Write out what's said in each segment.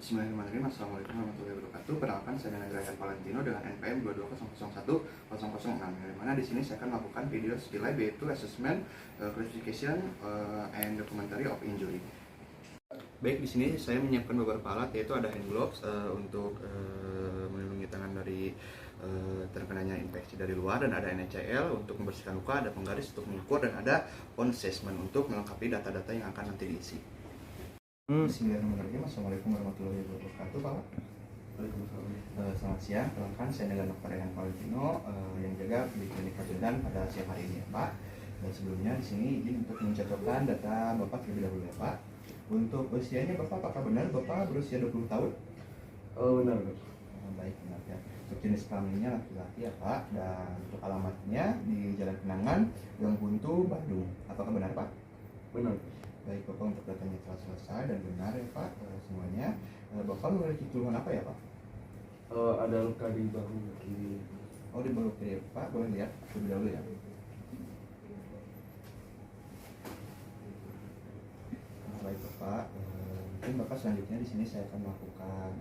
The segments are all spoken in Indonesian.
Bismillahirrahmanirrahim. Assalamualaikum warahmatullahi wabarakatuh. Perkenalkan, saya Ryan Valentino dengan NPM 220010006. Di mana di sini saya akan melakukan video skill lab, yaitu assessment, classification, and documentary of injury. Baik, di sini saya menyiapkan beberapa alat, yaitu ada hand gloves untuk melindungi tangan dari terkenanya infeksi dari luar, dan ada NaCl untuk membersihkan luka, ada penggaris untuk mengukur, dan ada on assessment untuk melengkapi data-data yang akan nanti diisi. Bismillahirrahmanirrahim. Assalamualaikum warahmatullahi wabarakatuh, Pak. Selamat siang, perkenalkan saya dengan Dr. Ryan Valentino yang jaga di klinik Kajedan pada siang hari ini, ya, Pak. Dan sebelumnya di sini izin untuk mencocokkan data Bapak terlebih dahulu, ya, Pak. Untuk usianya Bapak, apakah benar Bapak berusia 20 tahun? Oh, benar. Baik, benar, ya. Untuk jenis kelaminnya laki-laki, ya, Pak. Dan untuk alamatnya di Jalan Kenangan, Gang Buntu, Bandung. Apakah benar, Pak? Benar. Baik, Bapak, untuk datanya telah selesai dan benar, ya, Pak, semuanya. Bapak memiliki keluhan apa, ya, Pak? Ada luka di bahu kiri. Oh, di bahu kiri, Pak. Boleh lihat terlebih dahulu, ya. Baik, Bapak. Mungkin Bapak selanjutnya di sini saya akan melakukan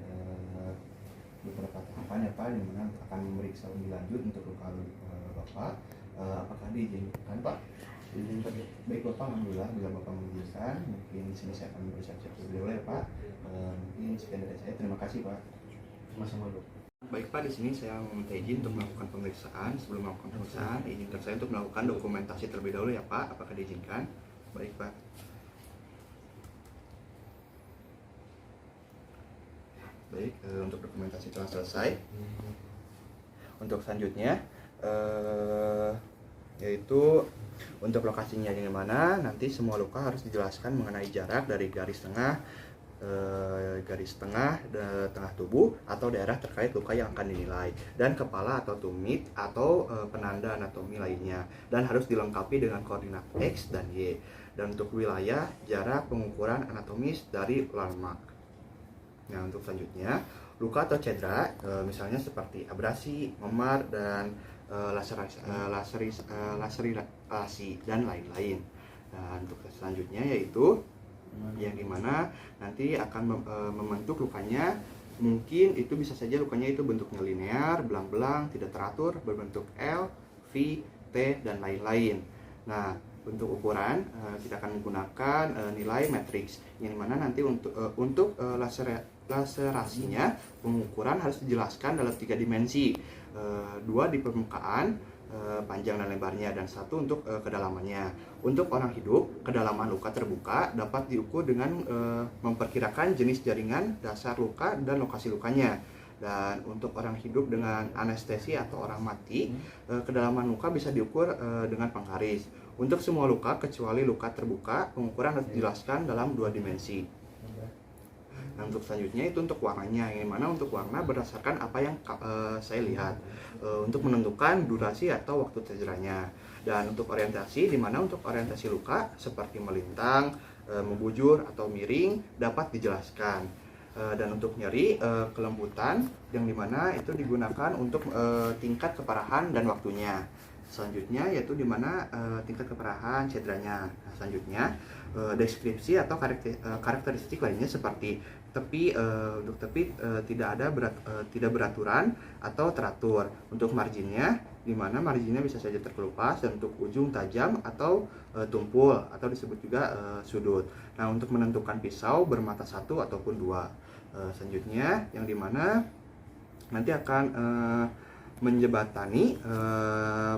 beberapa tahapan, ya, Pak, di mana akan memeriksa lebih lanjut untuk luka Bapak. Apakah diizinkan, Pak? Izinkan. Baik, Bapak, alhamdulillah bila Bapak mengizinkan, mungkin di sini saya akan bersiap-siap terlebih dahulu, ya, Pak. Mungkin sekian dari saya. Terima kasih, Pak. Sama-sama, Dok. Baik, Pak, di sini saya meminta izin untuk melakukan pemeriksaan. Sebelum melakukan pemeriksaan, izinkan saya untuk melakukan dokumentasi terlebih dahulu, ya, Pak. Apakah diizinkan? Baik, Pak. Baik, untuk dokumentasi telah selesai. Untuk selanjutnya, yaitu untuk lokasinya di mana, nanti semua luka harus dijelaskan mengenai jarak dari garis tengah tengah tubuh atau daerah terkait luka yang akan dinilai, dan kepala atau tumit atau penanda anatomi lainnya, dan harus dilengkapi dengan koordinat X dan Y. Dan untuk wilayah, jarak pengukuran anatomis dari landmark. Nah, untuk selanjutnya, luka atau cedera misalnya seperti abrasi, memar, dan laserisasi dan lain-lain. Nah, untuk selanjutnya yaitu yang dimana nanti akan membentuk lukanya. Mungkin itu bisa saja lukanya itu bentuknya linear, belang-belang, tidak teratur, berbentuk L, V, T, dan lain-lain. Nah, untuk ukuran kita akan menggunakan nilai matriks, yang dimana nanti untuk laserasinya pengukuran harus dijelaskan dalam 3 dimensi, 2 di permukaan, panjang dan lebarnya, dan 1 untuk kedalamannya. Untuk orang hidup, kedalaman luka terbuka dapat diukur dengan memperkirakan jenis jaringan, dasar luka, dan lokasi lukanya. Dan untuk orang hidup dengan anestesi atau orang mati, kedalaman luka bisa diukur dengan penggaris. Untuk semua luka kecuali luka terbuka, pengukuran harus dijelaskan dalam 2 dimensi. Nah, untuk selanjutnya itu untuk warnanya, yang mana untuk warna berdasarkan apa yang saya lihat untuk menentukan durasi atau waktu cederanya. Dan untuk orientasi, di mana untuk orientasi luka seperti melintang, membujur, atau miring dapat dijelaskan. Dan untuk nyeri, kelembutan, yang dimana itu digunakan untuk tingkat keparahan dan waktunya. Selanjutnya yaitu dimana tingkat keparahan cederanya. Nah, selanjutnya deskripsi atau karakteristik lainnya seperti tepi, untuk tepi tidak beraturan atau teratur. Untuk marginnya, dimana marginnya bisa saja terkelupas, dan untuk ujung tajam atau tumpul, atau disebut juga sudut. Nah, untuk menentukan pisau bermata 1 ataupun 2. Selanjutnya yang dimana nanti akan menjebatani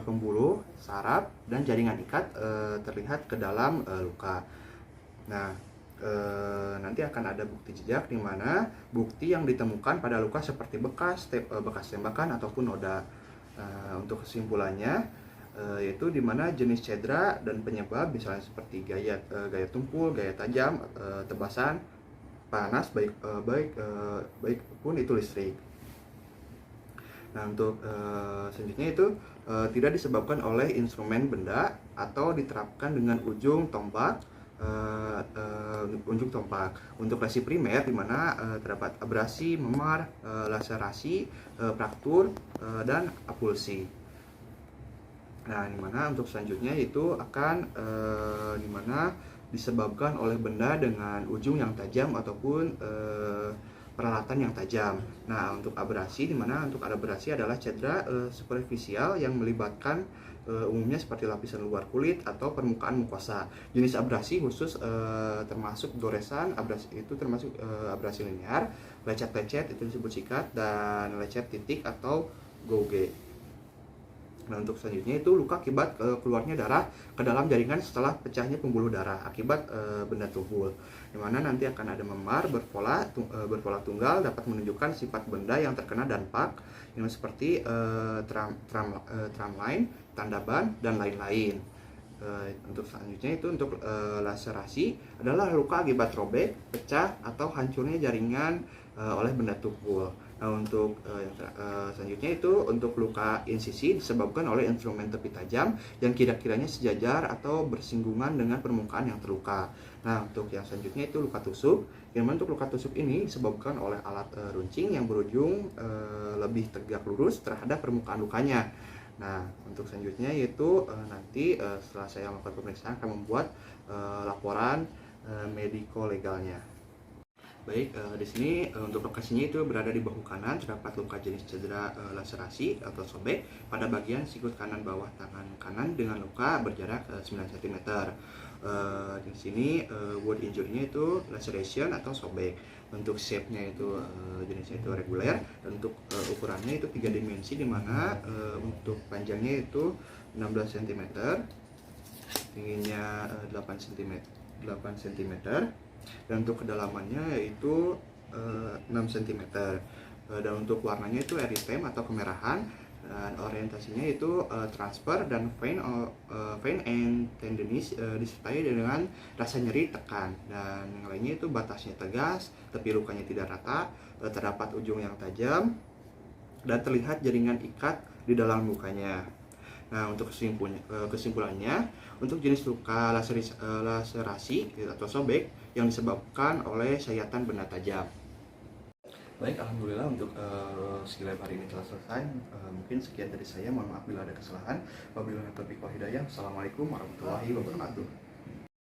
pembuluh, saraf, dan jaringan ikat terlihat ke dalam luka. Nah, nanti akan ada bukti jejak, di mana bukti yang ditemukan pada luka seperti bekas tembakan ataupun noda. Untuk kesimpulannya yaitu di mana jenis cedera dan penyebab, misalnya seperti gaya tumpul, gaya tajam, tebasan, panas, baik pun itu listrik. Nah, untuk selanjutnya itu tidak disebabkan oleh instrumen benda atau diterapkan dengan ujung tombak. Untuk lesi primer, di mana terdapat abrasi, memar, laserasi, fraktur, dan apulsi. Nah, di mana untuk selanjutnya itu akan di mana disebabkan oleh benda dengan ujung yang tajam ataupun peralatan yang tajam. Nah, untuk abrasi, di mana untuk abrasi adalah cedera superficial yang melibatkan umumnya seperti lapisan luar kulit atau permukaan mukosa. Jenis abrasi khusus termasuk goresan, abrasi itu termasuk abrasi linear, lecet-lecet itu disebut sikat, dan lecet titik atau gouge. Nah, untuk selanjutnya itu luka akibat keluarnya darah ke dalam jaringan setelah pecahnya pembuluh darah akibat benda tumpul, di mana nanti akan ada memar berpola tunggal dapat menunjukkan sifat benda yang terkena dampak yang seperti tram line, tanda ban, dan lain-lain. Untuk selanjutnya itu untuk laserasi adalah luka akibat robek, pecah, atau hancurnya jaringan oleh benda tumpul. Nah, untuk selanjutnya itu untuk luka insisi disebabkan oleh instrumen tepi tajam yang kira-kiranya sejajar atau bersinggungan dengan permukaan yang terluka. Nah, untuk yang selanjutnya itu luka tusuk. Yang untuk luka tusuk ini disebabkan oleh alat runcing yang berujung lebih tegak lurus terhadap permukaan lukanya. Nah, untuk selanjutnya yaitu nanti setelah saya melakukan pemeriksaan akan membuat laporan mediko-legalnya. Baik, di sini untuk lokasinya itu berada di bahu kanan, terdapat luka jenis cedera laserasi atau sobek pada bagian sikut kanan bawah tangan kanan dengan luka berjarak 9 cm. Di sini word injury-nya itu laceration atau sobek. Untuk shape-nya itu jenisnya itu reguler, dan untuk ukurannya itu 3 dimensi, di mana untuk panjangnya itu 16 cm, tingginya 8 cm, dan untuk kedalamannya yaitu 6 cm. Dan untuk warnanya itu erythema atau kemerahan, dan orientasinya itu transfer dan vein and tendinous disertai dengan rasa nyeri tekan, dan yang lainnya itu batasnya tegas, tepi lukanya tidak rata, terdapat ujung yang tajam, dan terlihat jaringan ikat di dalam lukanya. Nah, untuk kesimpulannya, untuk jenis luka laserasi atau sobek yang disebabkan oleh sayatan benda tajam. Baik, alhamdulillah untuk skill lab hari ini telah selesai. Mungkin sekian dari saya. Mohon maaf bila ada kesalahan. Wabillahi taufiq wal hidayah. Assalamualaikum warahmatullahi wabarakatuh.